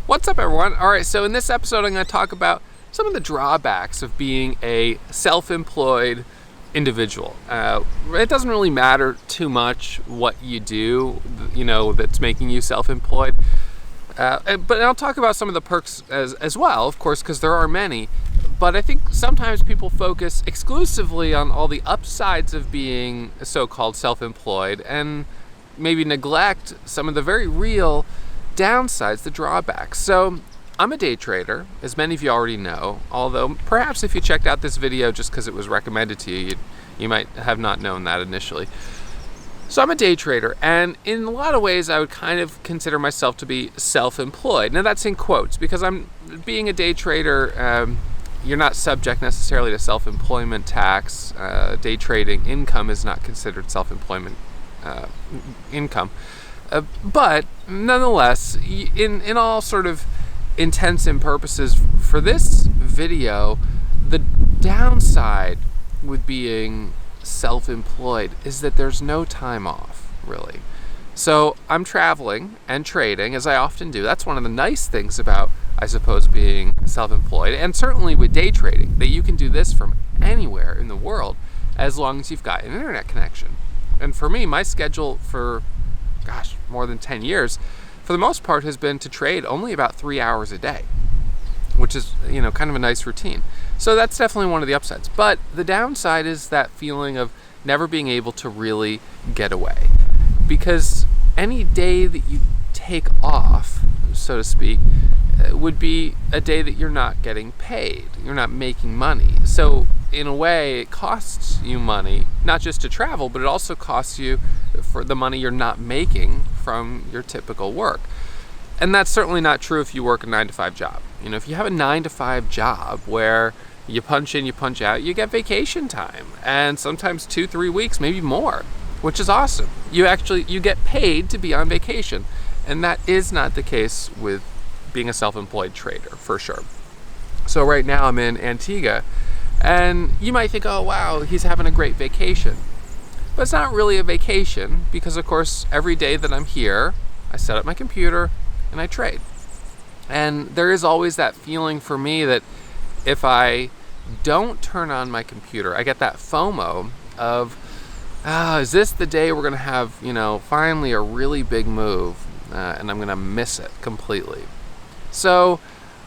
What's up, everyone? All right, so in this episode, I'm going to talk about some of the drawbacks of being a self-employed individual. It doesn't really matter too much what you do, that's making you self-employed. But I'll talk about some of the perks as well, of course, because there are many. But I think sometimes people focus exclusively on all the upsides of being so-called self-employed and maybe neglect some of the very real downsides, the drawbacks. So I'm a day trader, as many of you already know, although perhaps if you checked out this video just because it was recommended to you, you might have not known that initially. So I'm a day trader, and in a lot of ways I would kind of consider myself to be self-employed. Now that's in quotes, because I'm being a day trader, you're not subject necessarily to self-employment tax. Day trading income is not considered self-employment income. But nonetheless, in all sort of intents and purposes for this video, the downside with being self-employed is that there's no time off, really. So I'm traveling and trading, as I often do. That's one of the nice things about, I suppose, being self-employed, and certainly with day trading, that you can do this from anywhere in the world as long as you've got an internet connection. And for me, my schedule for more than 10 years, for the most part, has been to trade only about 3 hours a day, which is, kind of a nice routine. So that's definitely one of the upsides. But the downside is that feeling of never being able to really get away. Because any day that you take off, so to speak, would be a day that you're not getting paid. You're not making money. So in a way, it costs you money, not just to travel, but it also costs you for the money you're not making from your typical work. And that's certainly not true if you work a 9-to-5 job. If you have a 9-to-5 job where you punch in, you punch out, you get vacation time, and sometimes 2-3 weeks, maybe more, which is awesome. You get paid to be on vacation, and that is not the case with being a self-employed trader, for sure. So right now I'm in Antigua, and you might think, oh wow, he's having a great vacation. But it's not really a vacation, because of course every day that I'm here, I set up my computer and I trade. And there is always that feeling for me that if I don't turn on my computer, I get that FOMO of, is this the day we're gonna have, finally a really big move, and I'm gonna miss it completely. So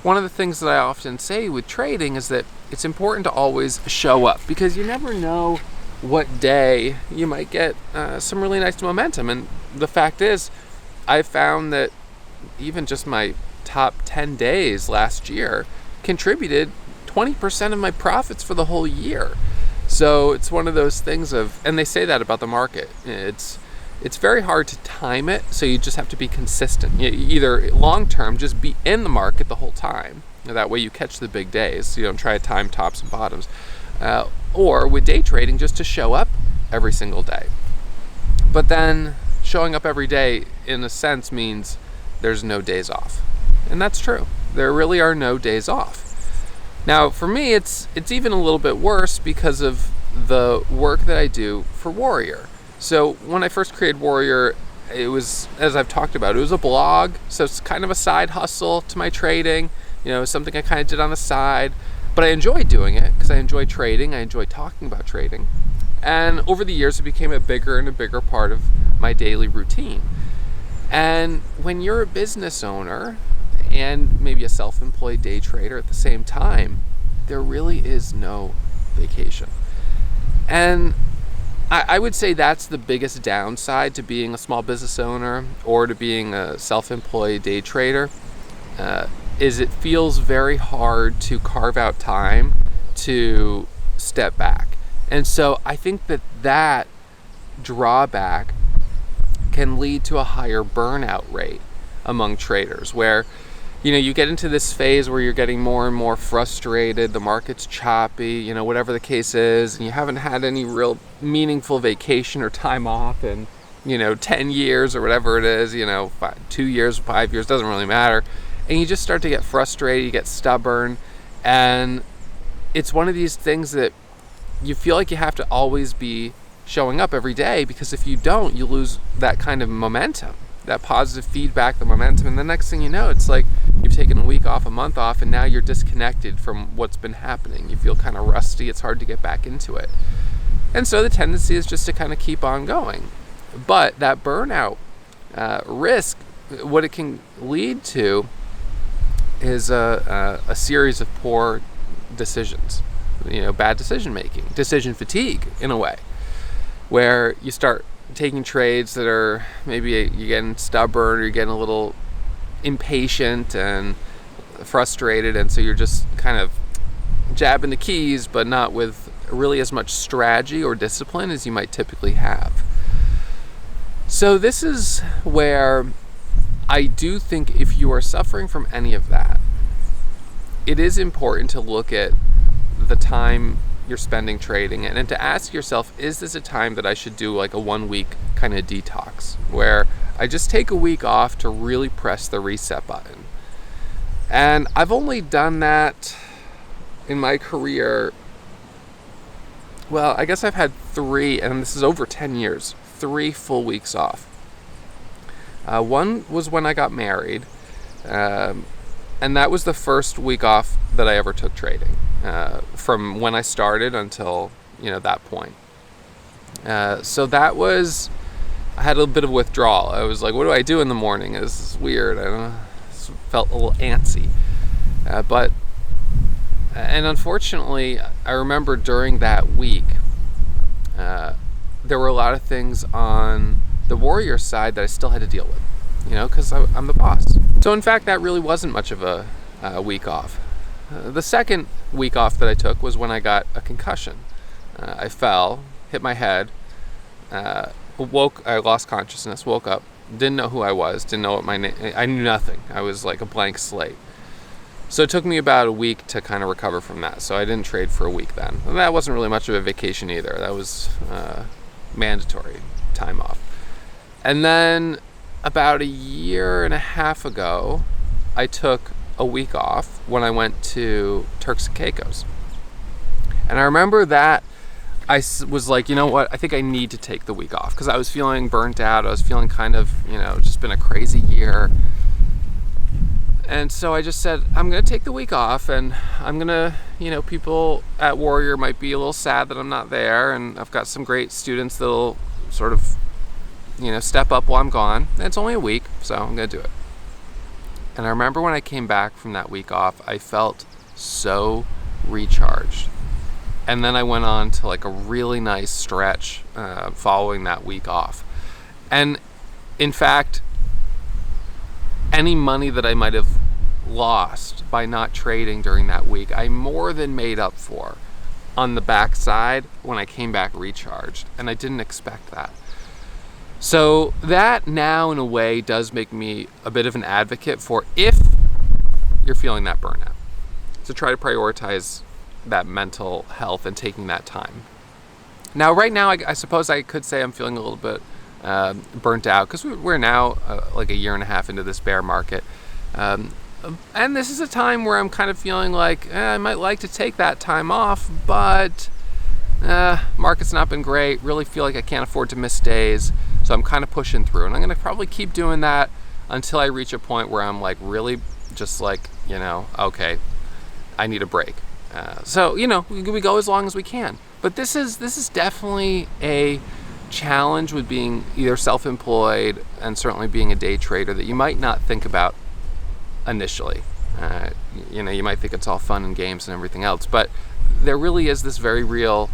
one of the things that I often say with trading is that it's important to always show up, because you never know what day you might get some really nice momentum. And the fact is, I found that even just my top 10 days last year contributed 20% of my profits for the whole year. So it's one of those things and they say that about the market. It's very hard to time it, so you just have to be consistent. Either long-term, just be in the market the whole time. That way you catch the big days, so you don't try to time tops and bottoms. Or with day trading, just to show up every single day. But then showing up every day, in a sense, means there's no days off. And that's true. There really are no days off. Now, for me, it's even a little bit worse because of the work that I do for Warrior. So when I first created Warrior, it was, as I've talked about, it was a blog. So it's kind of a side hustle to my trading, something I kind of did on the side. But I enjoy doing it because I enjoy trading. I enjoy talking about trading. And over the years, it became a bigger and a bigger part of my daily routine. And when you're a business owner and maybe a self-employed day trader at the same time, there really is no vacation. And I would say that's the biggest downside to being a small business owner or to being a self-employed day trader, is it feels very hard to carve out time to step back. And so I think that drawback can lead to a higher burnout rate among traders, where you get into this phase where you're getting more and more frustrated, the market's choppy, whatever the case is, and you haven't had any real meaningful vacation or time off in 10 years or whatever it is, 2 years, 5 years, doesn't really matter. And you just start to get frustrated, you get stubborn, and it's one of these things that you feel like you have to always be showing up every day, because if you don't, you lose that kind of momentum, that positive feedback, the momentum, and the next thing you know, it's like you've off, a month off, and now you're disconnected from what's been happening. You feel kind of rusty. It's hard to get back into it. And so the tendency is just to kind of keep on going. But that burnout risk, what it can lead to is a series of poor decisions, bad decision making, decision fatigue in a way, where you start taking trades that are maybe you're getting stubborn, or you're getting a little impatient and frustrated, and so you're just kind of jabbing the keys, but not with really as much strategy or discipline as you might typically have. So this is where I do think if you are suffering from any of that, it is important to look at the time you're spending trading and to ask yourself, is this a time that I should do like a 1 week kind of detox where I just take a week off to really press the reset button? And I've only done that in my career. Well, I guess I've had 3, and this is over 10 years, 3 full weeks off. One was when I got married, and that was the first week off that I ever took trading, from when I started until that point. So that was, I had a bit of withdrawal. I was like, what do I do in the morning? This is weird. I don't know. It felt a little antsy, and unfortunately, I remember during that week, there were a lot of things on the warrior side that I still had to deal with, because I'm the boss. So in fact, that really wasn't much of a week off. The second week off that I took was when I got a concussion. I fell, hit my head, I lost consciousness, woke up, didn't know who I was, didn't know what my name, I knew nothing. I was like a blank slate. So it took me about a week to kind of recover from that. So I didn't trade for a week then. And that wasn't really much of a vacation either. That was mandatory time off. And then about a year and a half ago, I took a week off when I went to Turks and Caicos. And I remember that I was like, you know what, I think I need to take the week off because I was feeling burnt out. I was feeling kind of, just been a crazy year. And so I just said, I'm going to take the week off, and I'm going to, people at Warrior might be a little sad that I'm not there, and I've got some great students that'll sort of, step up while I'm gone. And it's only a week, so I'm going to do it. And I remember when I came back from that week off, I felt so recharged. And then I went on to like a really nice stretch following that week off. And in fact, any money that I might have lost by not trading during that week, I more than made up for on the backside when I came back recharged. And I didn't expect that. So that now in a way does make me a bit of an advocate for if you're feeling that burnout, to try to prioritize that mental health and taking that time. Now, right now, I suppose I could say I'm feeling a little bit burnt out because we're now like a year and a half into this bear market. And this is a time where I'm kind of feeling like I might like to take that time off, but market's not been great. Really feel like I can't afford to miss days. So I'm kind of pushing through. And I'm going to probably keep doing that until I reach a point where I'm like really just like, okay, I need a break. So, we go as long as we can. But this is definitely a challenge with being either self-employed and certainly being a day trader that you might not think about initially. You might think it's all fun and games and everything else, but there really is this very real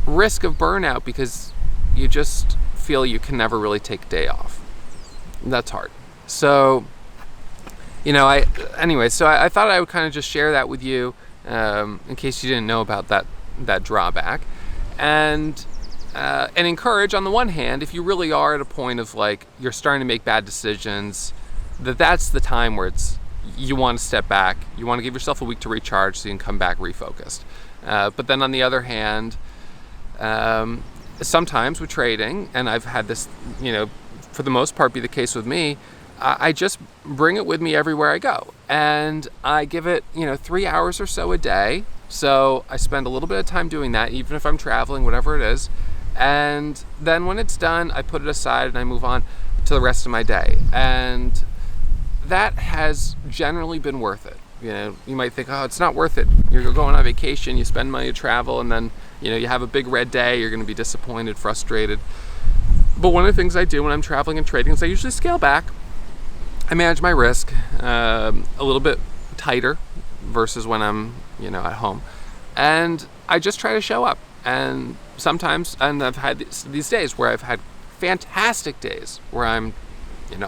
risk of burnout because you just feel you can never really take a day off. That's hard. So, I thought I would kind of just share that with you in case you didn't know about that drawback. And encourage, on the one hand, if you really are at a point of like you're starting to make bad decisions, that's the time where you want to step back. You want to give yourself a week to recharge so you can come back refocused. But then on the other hand, sometimes with trading, and I've had this, for the most part be the case with me, I just bring it with me everywhere I go. And I give it, 3 hours or so a day. So I spend a little bit of time doing that, even if I'm traveling, whatever it is. And then when it's done, I put it aside and I move on to the rest of my day. And that has generally been worth it. You might think, oh, it's not worth it. You're going on vacation, you spend money to travel, and then, you have a big red day, you're going to be disappointed, frustrated. But one of the things I do when I'm traveling and trading is I usually scale back. I manage my risk a little bit tighter versus when I'm, at home. And I just try to show up. And sometimes, and I've had these days where I've had fantastic days where I'm,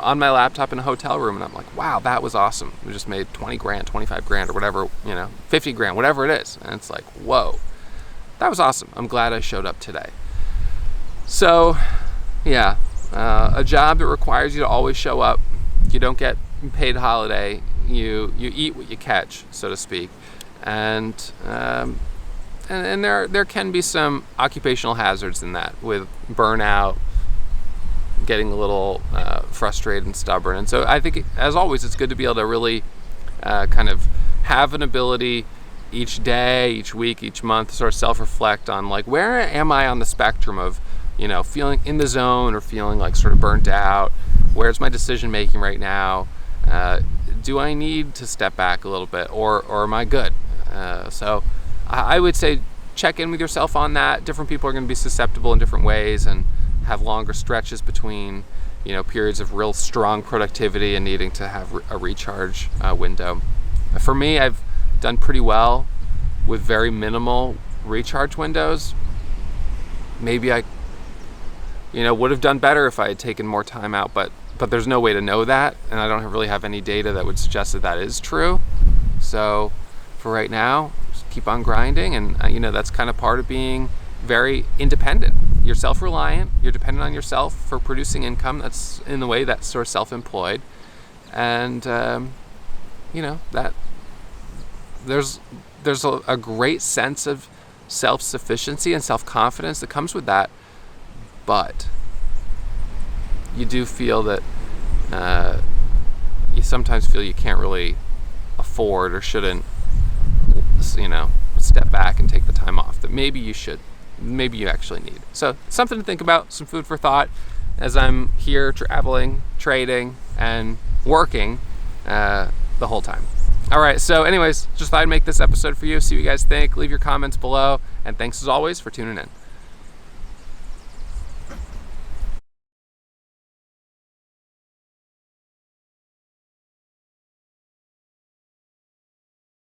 on my laptop in a hotel room and I'm like, wow, that was awesome. We just made 20 grand, 25 grand or whatever, 50 grand, whatever it is. And it's like, whoa, that was awesome. I'm glad I showed up today. So, yeah, a job that requires you to always show up. You don't get paid holiday. You eat what you catch, so to speak. And there can be some occupational hazards in that, with burnout, getting a little frustrated and stubborn. And so I think, as always, it's good to be able to really kind of have an ability each day, each week, each month, sort of self-reflect on, like, where am I on the spectrum of, feeling in the zone or feeling like sort of burnt out? Where's my decision making right now? Do I need to step back a little bit, or am I good? So I would say check in with yourself on that. Different people are going to be susceptible in different ways and have longer stretches between, periods of real strong productivity and needing to have a recharge window. For me, I've done pretty well with very minimal recharge windows. Maybe I, would have done better if I had taken more time out, but there's no way to know that, and I don't really have any data that would suggest that is true. So for right now, just keep on grinding, and that's kind of part of being very independent. You're self-reliant, you're dependent on yourself for producing income. That's, in a way, that's sort of self-employed. And that there's a great sense of self-sufficiency and self-confidence that comes with that. But you do feel that you sometimes feel you can't really afford or shouldn't, step back and take the time off that maybe you should, maybe you actually need. So something to think about, some food for thought as I'm here traveling, trading, and working the whole time. All right, so anyways, just thought I'd make this episode for you, see what you guys think. Leave your comments below, and thanks as always for tuning in.